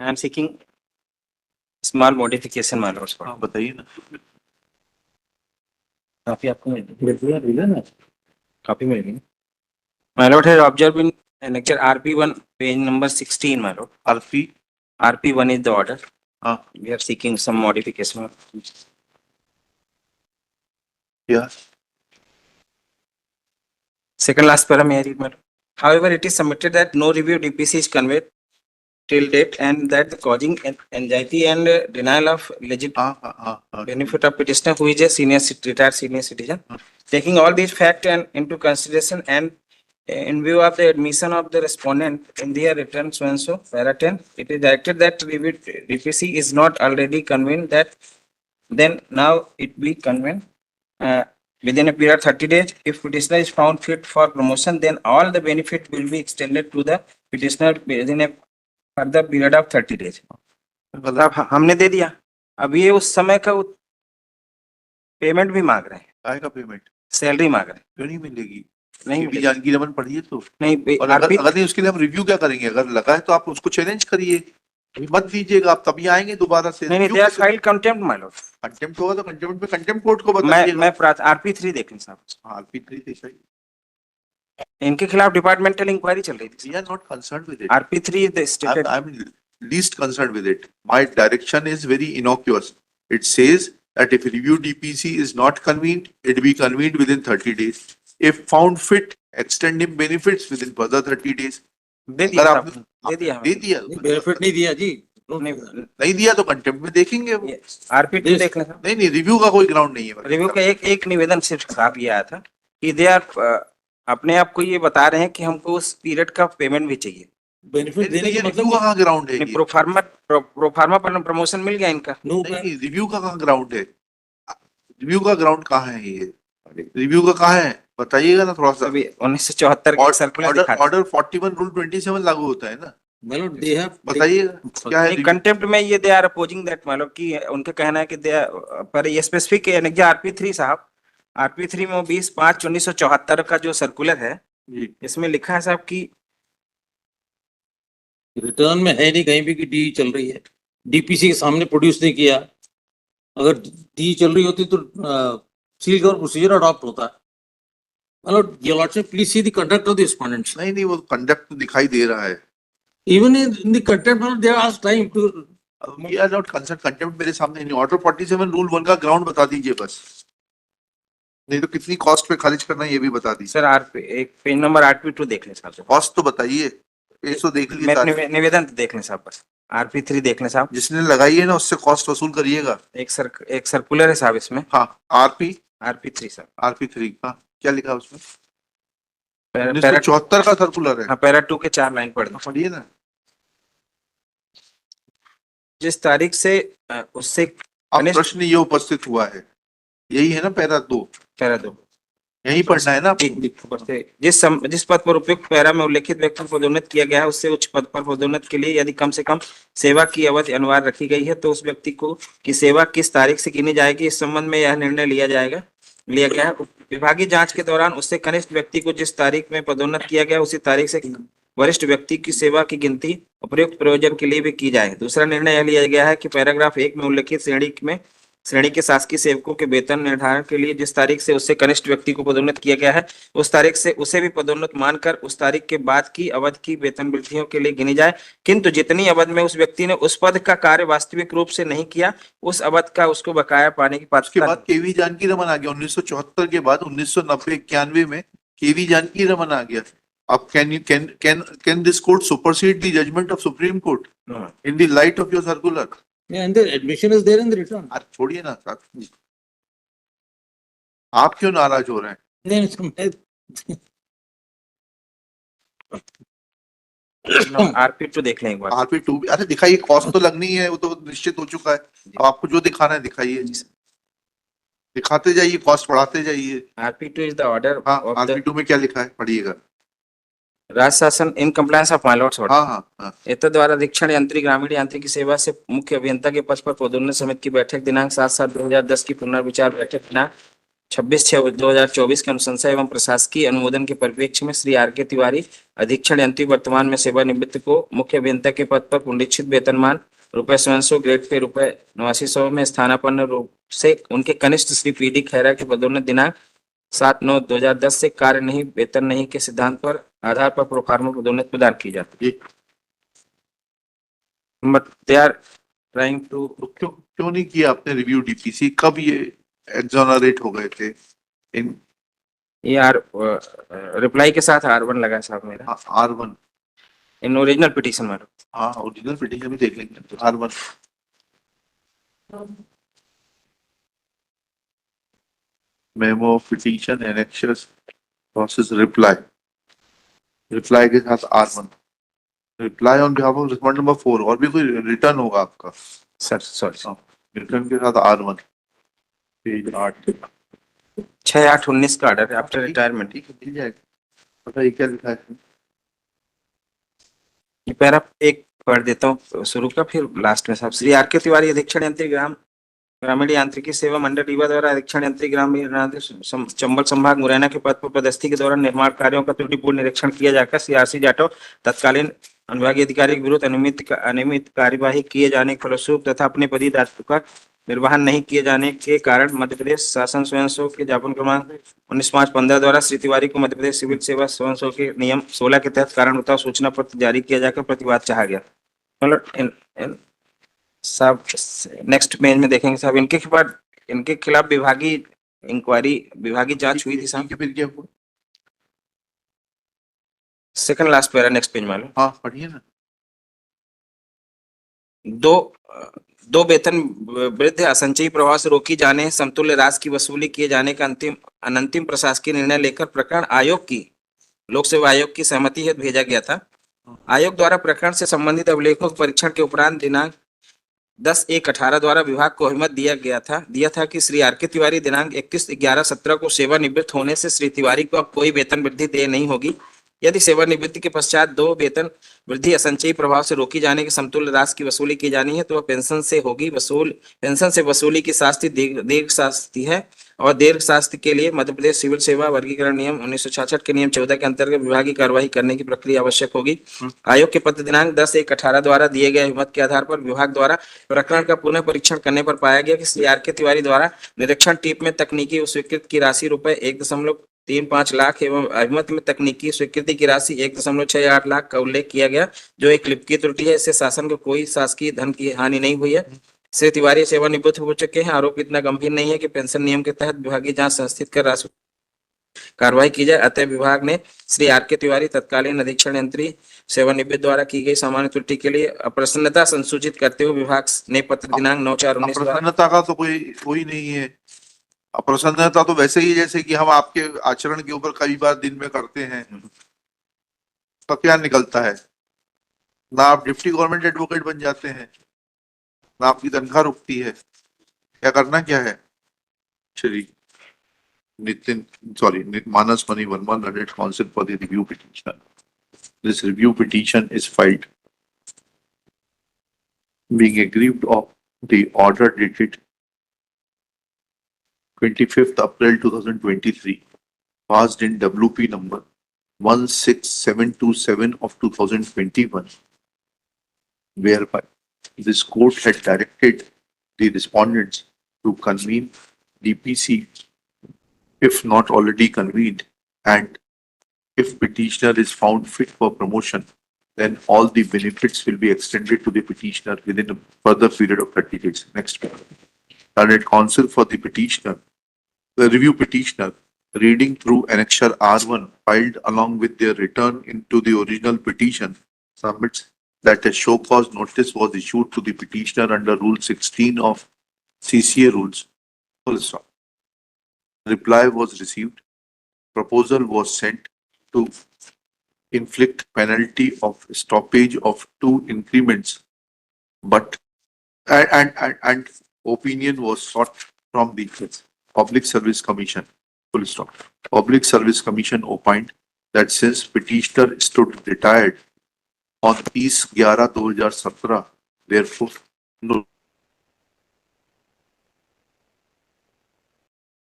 I am seeking small modification my Lord's. हाँ बताइए ना। काफी आपको मिल ना, काफी मिलेगी। My lord has observed in lecture RP1 page number 16, my lord. RP1 is the order. हाँ We are seeking some modification. या Second last para may I read, my lord? However, it is submitted that no review DPC is conveyed till date and that the causing anxiety and denial of legit हाँ benefit of petitioner who is a retired senior citizen. Taking all these facts and into consideration and in view of the admission of the respondent in their return so and so, para 10, it is directed that review DPC is not already convened that then now it be convened within a period of 30 days. If petitioner is found fit for promotion, then all the benefit will be extended to the petitioner within a further period of 30 days. मतलब हमने दे दिया, अब ये उस समय का payment भी मांग रहे हैं, आएगा पेमेंट, सैलरी मांग रहे हैं, क्यों नहीं मिलेगी? नहीं भी जानकी रमन पढ़िए तो नहीं। और अगर नहीं उसके लिए हम रिव्यू क्या करेंगे? अगर लगा है तो आप उसको चैलेंज करिए, मत दीजिएगा, आप तभी आएंगे दोबारा से। नहीं they are file contempt my Lord. Contempt होगा तो कंटेम्प्ट में कंटेम्प्ट कोर्ट को बताइएगा। मैं RP3 देख लें साहब। RP3 देखिए, इनके खिलाफ डिपार्टमेंटल इंक्वायरी चल रही थी। We are not concerned with it. RP3 is the stated. I'm least concerned with it. My direction is very innocuous. It says that if review DPC is not convened, it be convened within 30 days. If found fit, extend him benefits within further 30 days. दे दिया साहब, दे दिया benefit नहीं दिया जी, नहीं दिया तो contempt में देखेंगे। RP2 देख लें। नहीं रिव्यू का कोई ग्राउंड नहीं है। रिव्यू का एक निवेदन सिर्फ साहब ये आया था कि दे आर अपने आप को ये बता रहे हैं कि हमको उस पीरियड का पेमेंट भी चाहिए। बेनिफिट देने का रिव्यू का कहाँ ग्राउंड है? प्रोफार्मा पर प्रमोशन मिल गया इनका। नहीं रिव्यू का कहाँ ग्राउंड है? रिव्यू का ग्राउंड कहाँ है? ये रिव्यू का कहाँ है बताइएगा ना थोड़ा सा। 1974 ऑर्डर 41 रूल 27 लागू होता है ना, बताइएगा क्या है? कंटेम्प्ट में ये दे आर अपोजिंग दैट, मतलब कि उनका कहना है कि दे पर ये स्पेसिफिक RP3 साहब, RP3 में 20/5/1974 का जो सर्कुलर है इसमें लिखा है साहब कि रिटर्न में है नहीं कहीं भी कि डी चल रही है, डीपीसी के सामने प्रोड्यूस नहीं किया। अगर डी चल रही होती तो सील कवर प्रोसीजर अडॉप्ट होता है। मतलब your lordship please see the conduct of the respondents. नहीं वो कंडक्ट दिखाई दे रहा है। Even in the contempt they ask time to, we are not concern. Contempt मेरे सामने नहीं। ऑर्डर 47 रूल 1 का ग्राउंड बता दीजिए बस, नहीं तो कितनी कॉस्ट पे खारिज करना है ये भी बता दीजिए। सर एक पेज नंबर RP2 देख लें साहब। कॉस्ट तो बताइए, 100 देख लीजिए। निवेदन देख लें साहब, बस RP3 देख लें साहब। जिसने लगाई है ना उससे कॉस्ट वसूल करिएगा। एक सर्कुलर है साहब इसमें। हाँ RP3 साहब, RP3 हाँ क्या लिखा है उसमें? पैरा 1974 का सर्कुलर है। हाँ, पैरा 2 के 4 लाइन पढ़िए ना। जिस तारीख से उससे अब प्रश्न ये उपस्थित हुआ है, यही है ना पैरा 2? यही पढ़ना है ना। जिस पद पर उपयुक्त पैरा में उल्लेखित व्यक्ति को पदोन्नत किया गया है उससे उच्च पद पर पदोन्नत के लिए यदि कम से कम सेवा की अवधि अनिवार्य रखी गई है तो उस व्यक्ति को की सेवा किस तारीख से गिनी जाएगी, इस संबंध में यह निर्णय लिया गया है। विभागीय जांच के दौरान उससे कनिष्ठ व्यक्ति को जिस तारीख में पदोन्नत किया गया उसी तारीख से वरिष्ठ व्यक्ति की सेवा की गिनती उपयुक्त प्रयोजन के लिए भी की जाए। दूसरा निर्णय यह लिया गया है कि पैराग्राफ 1 में उल्लेखित श्रेणी के शासकीय सेवकों के वेतन निर्धारण के लिए जिस तारीख से उससे कनिष्ठ व्यक्ति को पदोन्नत किया गया है उस तारीख से उसे भी पदोन्नत मानकर उस तारीख के बाद की अवधि की वेतन वृद्धियों के लिए गिनी जाए, किंतु जितनी अवधि में उस व्यक्ति ने उस पद का कार्य वास्तविक रूप से नहीं किया उस अवधि का उसको बकाया पाने की पात्रता। उसके बाद केवी जानकी रमन आ गया 1974 के बाद 1990-91 में केवी जानकी रमन आ गया। अब can this court supersede the judgment of Supreme Court in the light of your circular? and the admission is there in the return. छोड़िए ना साहब, आप क्यों नाराज हो रहे हैं? नहीं RP2 देख लें एक बार। RP2 भी अरे दिखाइए, कॉस्ट तो लगनी है, वो तो निश्चित हो चुका है। अब आपको जो दिखाना है दिखाइए, दिखाते जाइए, कॉस्ट बढ़ाते जाइए। RP2 is the order. हाँ RP2 में क्या लिखा है पढ़िएगा। राज्य शासन in compliance of my Lord's order. हाँ एतद द्वारा अधीक्षण यांत्रिक ग्रामीण यांत्रिकी सेवा से मुख्य अभियंता के पद पर पदोन्नत समिति की बैठक दिनांक 7/7/2010 की पुनर्विचार बैठक दिनांक 26/6/2024 के अनुशंसा एवं प्रशासकीय अनुमोदन के परिप्रेक्ष्य में श्री आर के तिवारी अधीक्षण यंत्री वर्तमान में सेवानिवृत्त को मुख्य अभियंता के पद पर पुनरीक्षित वेतनमान ₹700 ग्रेड पे ₹8900 में स्थानापन्न रूप से उनके कनिष्ठ श्री पी डी खैरा की पदोन्नति दिनांक 7/9/2010 से कार्य नहीं वेतन नहीं के सिद्धांत पर आधार पर प्रोफार्मा पदोन्नति प्रदान की जाती है। But they are trying to तो क्यों नहीं किया आपने रिव्यू डीपीसी? कब ये एग्जोनरेट हो गए थे? इन रिप्लाई के साथ R1 लगा है साहब मेरा R1 इन ओरिजिनल पिटीशन में। हाँ, ओरिजिनल पिटीशन भी देख लेंगे। R1 memo of petition annexures process reply के साथ R1 reply on behalf of respondent number 4 और भी कोई रिटर्न होगा आपका सर सॉरी रिटर्न के साथ R1 पेज 8 6/8/19 का ऑर्डर है आफ्टर रिटायरमेंट। ठीक है, मिल जाएगा। पता है क्या लिखा है? ये पैरा एक पढ़ देता हूँ शुरू का, फिर लास्ट में साहब। श्री आर के तिवारी अधीक्षण यंत्री ग्रामीण यांत्रिकी सेवा मंडल रीवा द्वारा अधीक्षण यंत्री चंबल संभाग मुरैना के पद पर पदस्थी के दौरान निर्माण कार्यों का त्रुटिपूर्ण निरीक्षण किया जाकर CRC जाटव तत्कालीन अनुभागीय अधिकारी के विरुद्ध अनियमित कार्यवाही किए जाने के फलस्वरूप तथा अपने पदी दायित्व का निर्वहन नहीं किए जाने के कारण मध्य प्रदेश शासन स्वयं सेवक के ज्ञापन क्रमांक 19/5/15 द्वारा श्री तिवारी को मध्य प्रदेश सिविल सेवा स्वयं सेवक के नियम 16 के तहत कारण बताओ सूचना पत्र जारी किया जाकर प्रतिवाद चाहा गया। मतलब साहब नेक्स्ट पेज में देखेंगे साहब, इनके खिलाफ विभागीय जांच हुई थी साहब। फिर क्या हुआ? Second last para next page में। हाँ पढ़िए ना। दो वेतन वृद्धि असंचयी प्रवाह से रोकी जाने समतुल्य राशि की वसूली किए जाने का अनंतिम प्रशासकीय निर्णय लेकर प्रकरण लोक सेवा आयोग की सहमति हेतु भेजा गया था। आयोग द्वारा प्रकरण से संबंधित अभिलेखों के परीक्षण के उपरांत दिनांक 10/1/18 द्वारा विभाग को अभिमत दिया था कि श्री आर के तिवारी दिनांक 21/11/17 को सेवानिवृत्त होने से श्री तिवारी को अब कोई वेतन वृद्धि देय नहीं होगी। यदि सेवानिवृत्ति के पश्चात 2 वेतन वृद्धि असंचयी प्रभाव से रोकी जाने के समतुल्य राशि की वसूली की जानी है तो वह पेंशन से वसूली की शास्ति दीर्घ शास्ति है और दीर्घ शास्ति के लिए मध्य प्रदेश सिविल सेवा वर्गीकरण नियम 1966 के नियम 14 के अंतर्गत विभागीय कार्यवाही करने की प्रक्रिया आवश्यक होगी। आयोग के पत्र दिनांक 10/1/18 द्वारा दिए गए अभिमत के आधार पर विभाग द्वारा प्रकरण का पुनः परीक्षण करने पर पाया गया कि श्री आर के तिवारी द्वारा निरीक्षण टीप में तकनीकी स्वीकृत की राशि ₹1.35 लाख एवं अभिमत में तकनीकी स्वीकृति की राशि 1.68 लाख का उल्लेख किया गया, जो एक लिपिकीय त्रुटि है। इससे शासन को कोई शासकीय धन की हानि नहीं हुई है। श्री तिवारी सेवानिवृत्त हो चुके हैं। आरोप इतना गंभीर नहीं है कि पेंशन नियम के तहत विभागीय जांच संस्थित कर राशि कार्रवाई की जाए। अतः विभाग ने श्री आर के तिवारी तत्कालीन अधीक्षण यंत्री सेवानिवृत्त द्वारा की गई सामान्य त्रुटि के लिए अप्रसन्नता संसूचित करते हुए विभाग ने पत्र दिनांक 9/4/19 अप्रसन्नता का तो कोई नहीं है। अप्रसन्नता तो वैसे ही जैसे कि हम आपके आचरण के ऊपर कई बार दिन में करते हैं, तो क्या निकलता है? ना आप डिप्टी गवर्नमेंट एडवोकेट बन जाते हैं, ना आपकी तनख्वाह रुकती है। क्या करना क्या है? Shri Manas Mani Verma, Learned Counsel for the review petition. This review petition is filed being aggrieved of the order dated 25th April 2023, passed in WP number 16727 of 2021, whereby this court had directed the respondents to convene DPC if not already convened, and if petitioner is found fit for promotion, then all the benefits will be extended to the petitioner within a further period of 30 days. Next, Learned Counsel for the petitioner, the review petitioner, reading through Annexure R1 filed along with their return into the original petition, submits that a show cause notice was issued to the petitioner under Rule 16 of CCA rules. Full stop. Reply was received. Proposal was sent to inflict penalty of stoppage of 2 increments, but and opinion was sought from the Public Service Commission. Full stop. Public Service Commission opined that since petitioner stood retired on 30/11/2017, therefore no